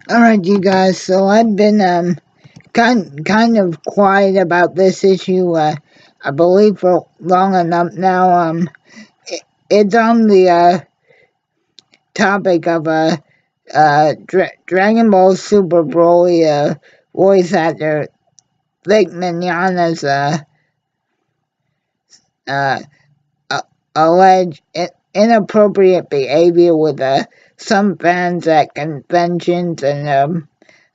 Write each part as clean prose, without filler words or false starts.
Alright, you guys, so I've been kind of quiet about this issue, I believe for long enough now. It's on the topic of Dragon Ball Super Broly voice actor Vic Mignogna's uh, alleged inappropriate behavior with some fans at conventions and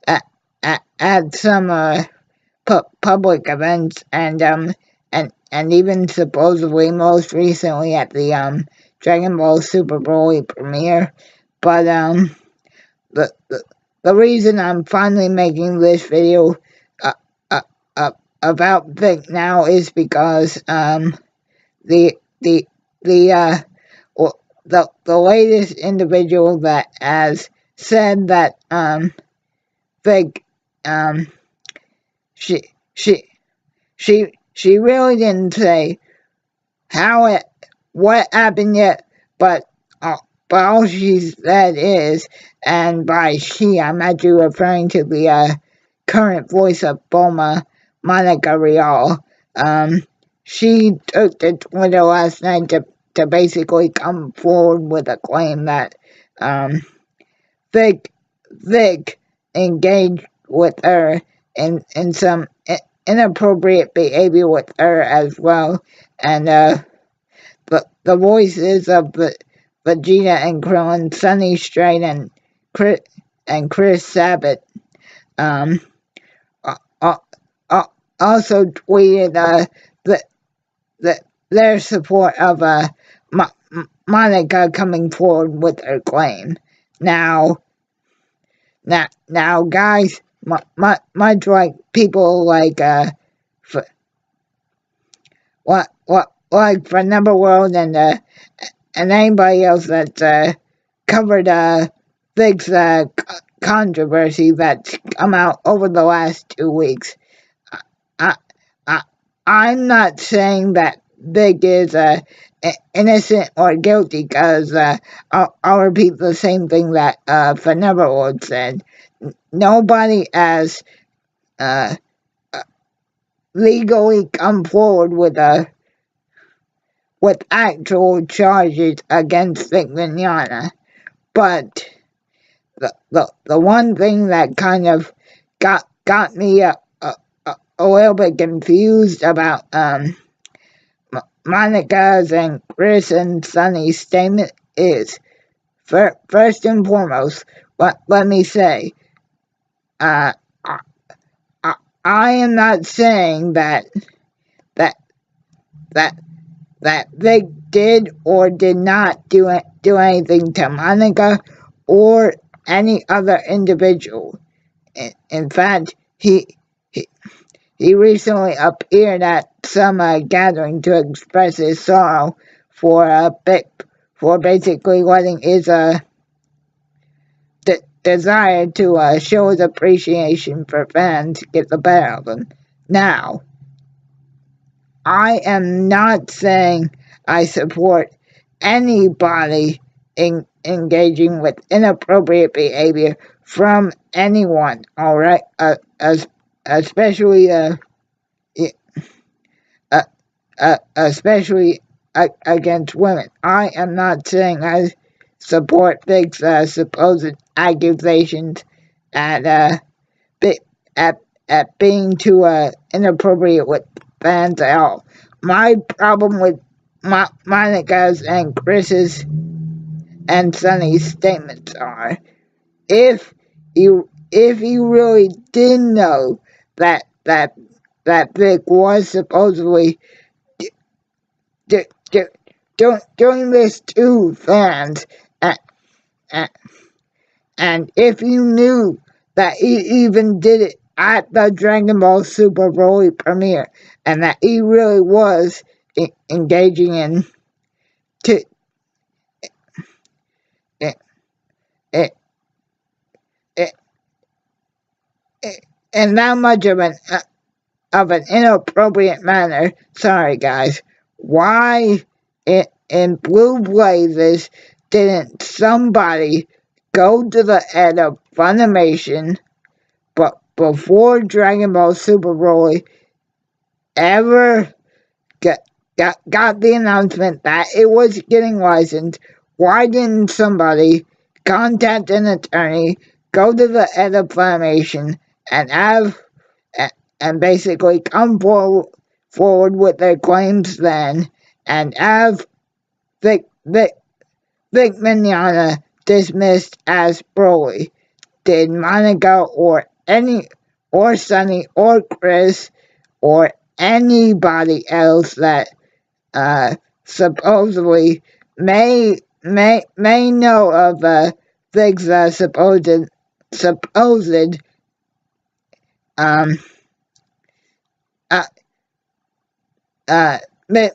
at some public events, and even supposedly most recently at the Dragon Ball Super Broly premiere. But the, the the reason I'm finally making this video uh, uh, uh, about Vic now is because the the the the latest individual that has said that Vic she she she really didn't say what happened yet, but all she said is, and by she I'm actually referring to the current voice of Bulma, Monica Rial. She took to Twitter last night to basically come forward with a claim that Vic engaged with her in some inappropriate behavior with her as well, and the voices of Vegeta and Krillin, Sunny Strait, and Chris Sabat um, uh, also tweeted their support of Monica coming forward with her claim. Now, guys, much like people like like for Number World and anybody else that's covered Vic's controversy that's come out over the last 2 weeks. I, I, I'm not saying that Vic is innocent or guilty, because I'll repeat the same thing that Neverlord said. Nobody has legally come forward with actual charges against Vic Mignogna. But the one thing that kind of got me a little bit confused about Monica's and Chris and Sunny's statement is, first and foremost, let me say, I am not saying that Vic did or did not do anything to Monica or any other individual. In fact, he recently appeared at some gathering to express his sorrow for basically letting his desire to show his appreciation for fans get the better of him. Now, I am not saying I support anybody engaging with inappropriate behavior from anyone, all right? Especially against women. I am not saying I support Vic's supposed accusations at being too inappropriate with fans at all. My problem with Monica's and Chris's and Sunny's statements are, if you really did know that Vic was supposedly doing this to fans, and if you knew that he even did it at the Dragon Ball Super Broly premiere, and that he really was engaging in in that much of an inappropriate manner, sorry guys, why in Blue Blazes didn't somebody go to the head of Funimation, but before Dragon Ball Super Broly ever got, got the announcement that it was getting licensed, why didn't somebody contact an attorney, go to the head of Funimation, and have and basically come forward with their claims then, and have Vic, Vic, Vic Mignogna dismissed as Broly? Did Monica or Sunny or Chris or anybody else that supposedly may know of Vic's supposed um uh,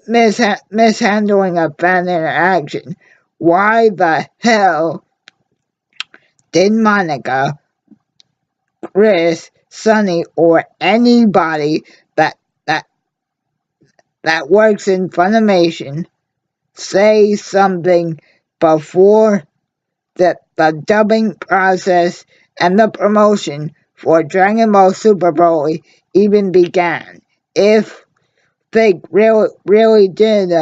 mishandling of fan interaction? Why the hell did Monica, Chris, Sunny, or anybody that that works in Funimation say something before the dubbing process and the promotion for Dragon Ball Super Broly even began? If they really did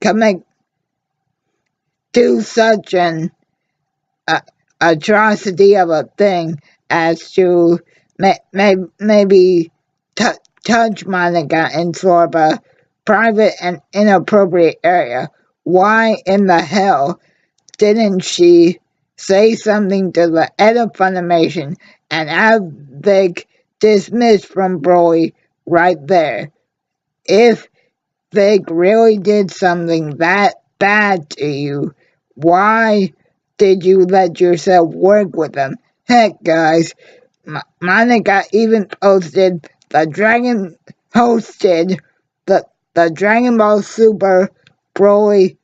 commit do such an atrocity of a thing as to maybe touch Monica in sort of a private and inappropriate area, why in the hell didn't she say something to the head of Funimation and have Vic dismissed from Broly right there? If Vic really did something that bad to you, why did you let yourself work with them? Heck, guys, Monica even posted hosted the Dragon Ball Super Broly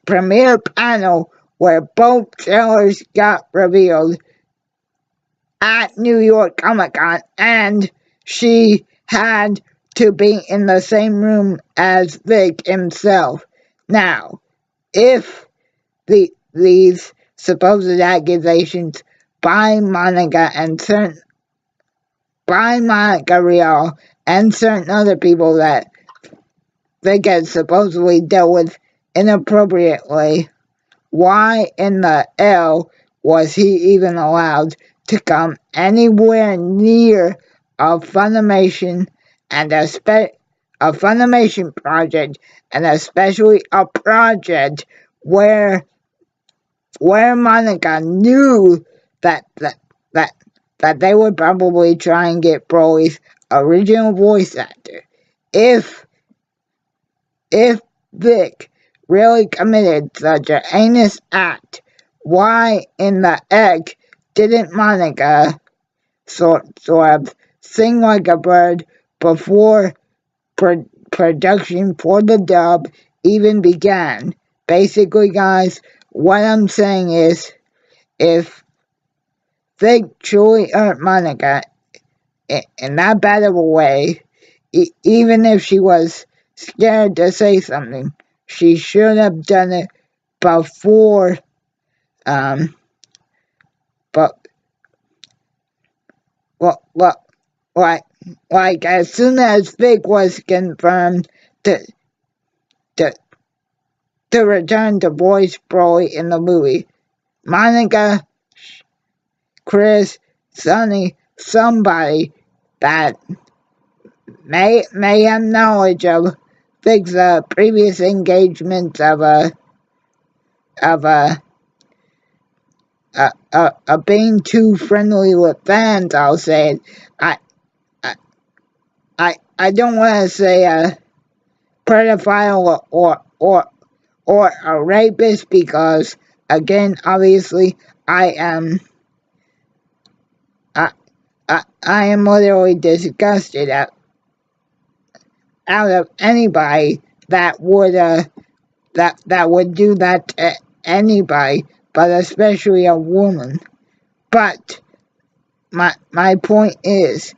premiere panel where both trailers got revealed at New York Comic Con, and she had to be in the same room as Vic himself. Now, if these supposed accusations by Monica Real and certain other people that Vic had supposedly dealt with inappropriately, why in the hell was he even allowed to come anywhere near a Funimation and a Funimation project, and especially a project where Monica knew that they would probably try and get Broly's original voice actor? If Vic really committed such a heinous act, why in the heck didn't Monica sort of sing like a bird before production for the dub even began? Basically, guys, what I'm saying is, if Vic truly hurt Monica in that bad of a way, even if she was scared to say something, she should have done it before. But like as soon as Vic was confirmed to return to voice Broly in the movie, Monica, Chris, Sunny, somebody that may have knowledge of Vic's previous engagements of being too friendly with fans, I'll say it. I don't want to say a pedophile or a rapist, because again, obviously, I am literally disgusted out of anybody that would do that to anybody, but especially a woman. But my point is,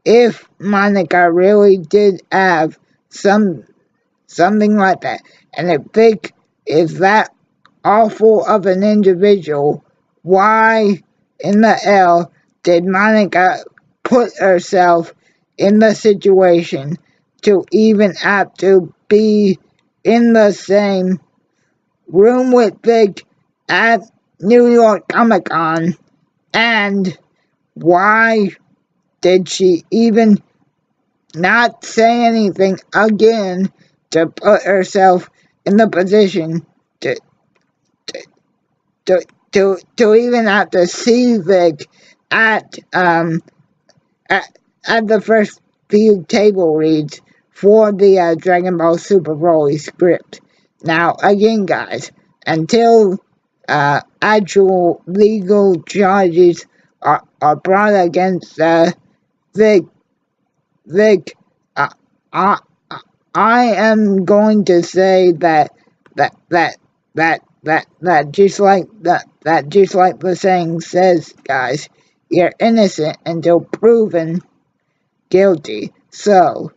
if Monica really did have something like that, and if Vic is that awful of an individual, why in the hell did Monica put herself in the situation to even have to be in the same room with Vic at New York Comic Con? And why did she even not say anything again to put herself in the position to to to even have to see Vic at at the first few table reads for the Dragon Ball Super Broly script? Now again, guys, until actual legal charges are brought against Vic, Vic, uh, I I am going to say that that that just like the saying says, guys, you're innocent until proven guilty. So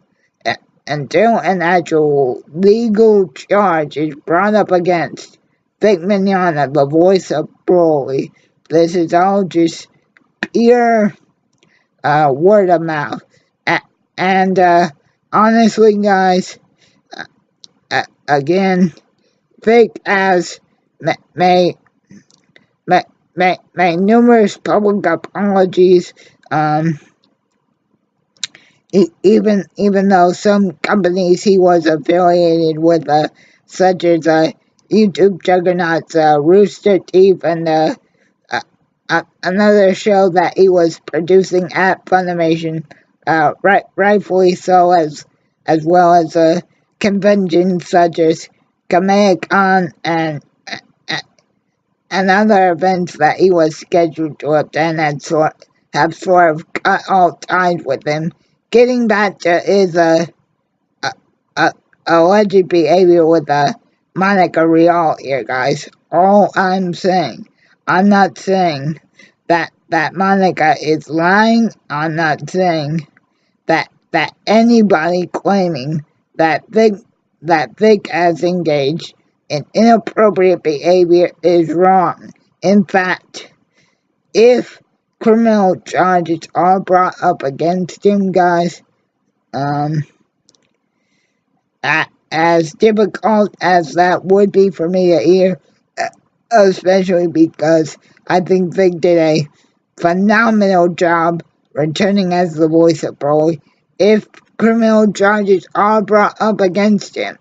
until an actual legal charge is brought up against Vic Mignogna, the voice of Broly, this is all just pure word of mouth. And honestly, guys, again, Vic has made numerous public apologies. Even though some companies he was affiliated with, such as YouTube juggernauts Rooster Teeth and another show that he was producing at Funimation, rightfully so, as well as conventions such as Kamehacon and other events that he was scheduled to attend and have sort of cut all ties with him. Getting back to his alleged behavior with Monica Rial here, guys. All I'm saying, I'm not saying that Monica is lying. I'm not saying that anybody claiming that Vic has engaged in inappropriate behavior is wrong. In fact, if criminal charges are brought up against him, guys, as difficult as that would be for me to hear, especially because I think Vic did a phenomenal job returning as the voice of Broly. If criminal charges are brought up against him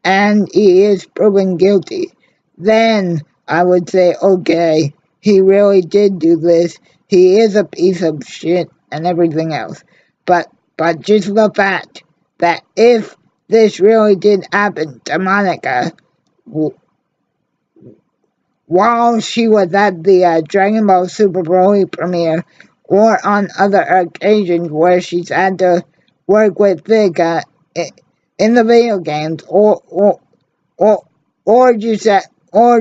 and he is proven guilty, then I would say, okay, he really did do this. He is a piece of shit and everything else. But just the fact that if this really did happen to Monica while she was at the Dragon Ball Super Broly premiere, or on other occasions where she's had to work with Vic in the video games, or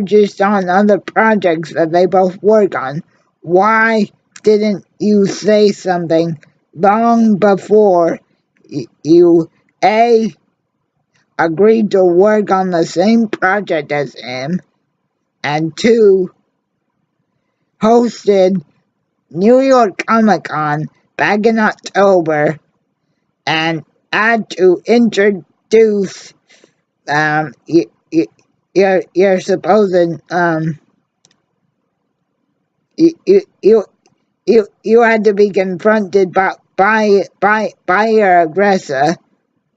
just on other projects that they both work on, why didn't you say something long before you agreed to work on the same project as him, and 2, hosted New York Comic Con back in October and had to introduce your supposed you had to be confronted by your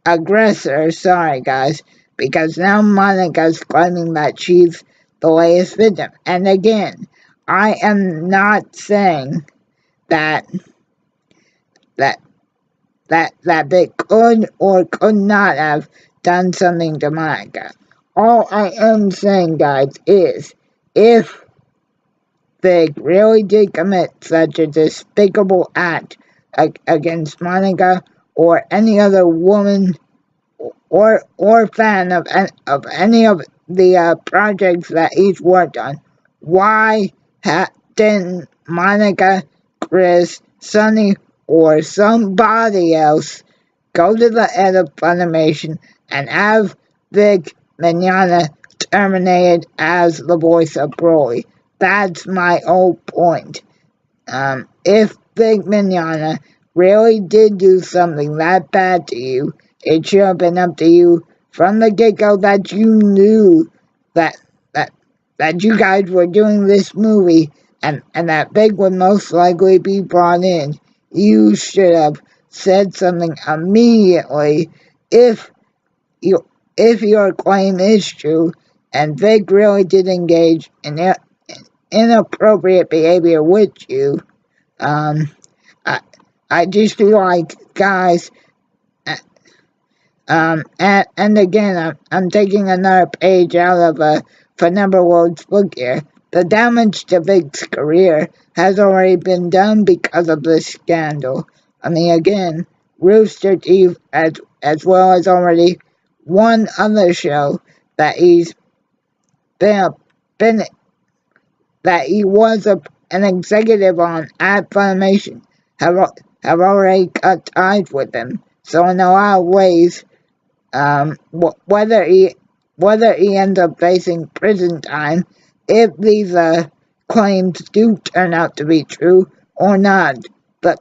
aggressor, sorry guys, because now Monica's claiming that she's the latest victim. And again, I am not saying that they could or could not have done something to Monica. All I am saying, guys, is if they really did commit such a despicable act against Monica or any other woman or fan of any of the projects that he's worked on, why didn't Monica, Chris, Sunny, or somebody else go to the head of Funimation and have Vic Mignogna terminated as the voice of Broly. That's my whole point. If Big Mignogna really did do something that bad to you, it should have been up to you from the get-go that you knew that that that you guys were doing this movie and that Big would most likely be brought in. You should have said something immediately if you if your claim is true and Big really did engage in inappropriate behavior with you. Um, I, I just feel like, guys, and again, I'm taking another page out of Phenomenal World's book here. The damage to Vic's career has already been done because of this scandal. I mean, again, Rooster Teeth, as well as already one other show that he's been, been that he was an executive on at Funimation, have already cut ties with him. So in a lot of ways, whether he ends up facing prison time, if these claims do turn out to be true or not, but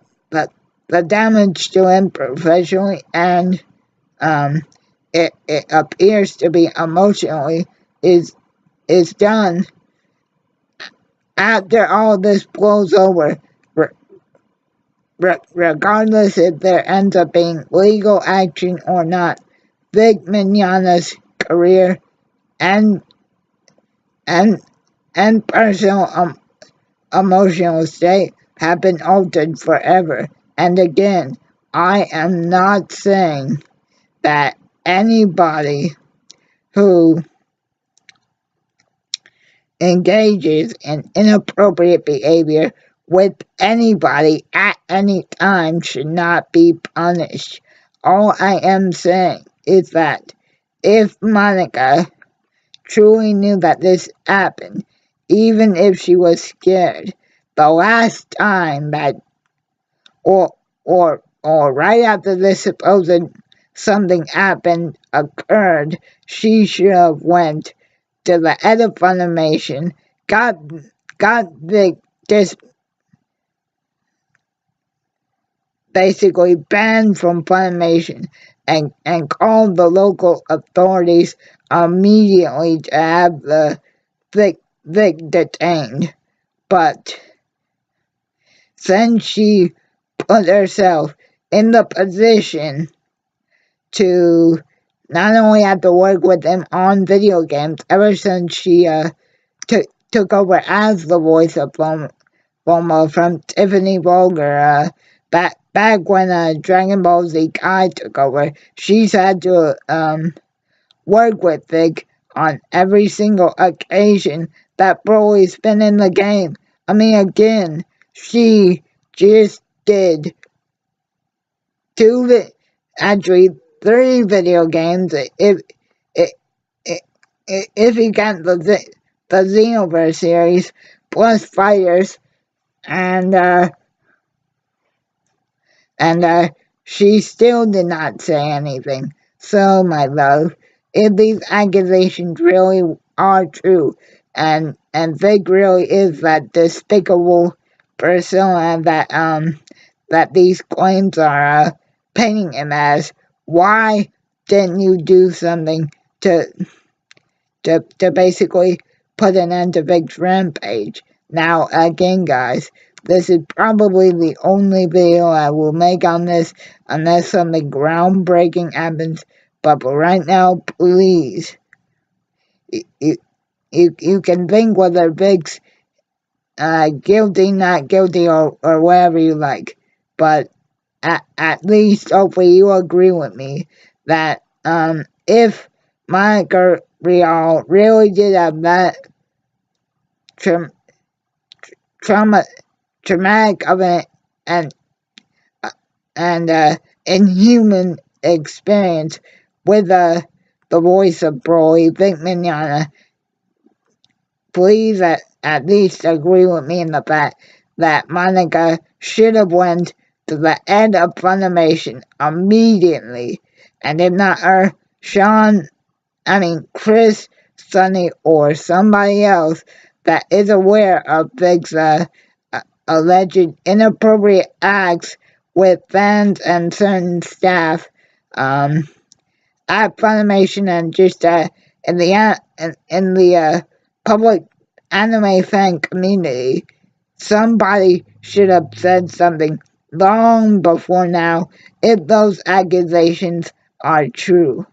the damage to him professionally and it appears to be emotionally is done. After all this blows over, regardless if there ends up being legal action or not, Vic Mignogna's career and and personal emotional state have been altered forever. And again, I am not saying that anybody who engages in inappropriate behavior with anybody at any time should not be punished. All I am saying is that if Monica truly knew that this happened, even if she was scared, the last time that or right after this supposed something happened occurred, she should have went to the head of Funimation, got this basically banned from Funimation and called the local authorities immediately to have the Vic detained. But since she put herself in the position to not only have to work with him on video games ever since she took over as the voice of Bulma from Tiffany Vulgar back when Dragon Ball Z Kai took over, she's had to work with Vic on every single occasion that Broly's been in the game. I mean, again, she just did actually 3 video games if you count the Xenoverse series plus Fighters, and she still did not say anything. So, my love, if these accusations really are true, and Vic really is that despicable persona that these claims are painting him as, why didn't you do something to basically put an end to Vic's rampage? Now, again, guys, this is probably the only video I will make on this unless something groundbreaking happens. But for right now, please, you can think whether Vic's guilty, not guilty, or whatever you like. But at least, hopefully, you agree with me that if Monica Rial really did have that traumatic of an inhuman experience with the voice of Broly, Vic Mignogna, please at least agree with me in the fact that Monica should have went to the head of Funimation immediately, and if not her, Chris Sonny, or somebody else that is aware of Vig's alleged inappropriate acts with fans and certain staff at Funimation, and just in the public anime fan community. Somebody should have said something long before now if those accusations are true.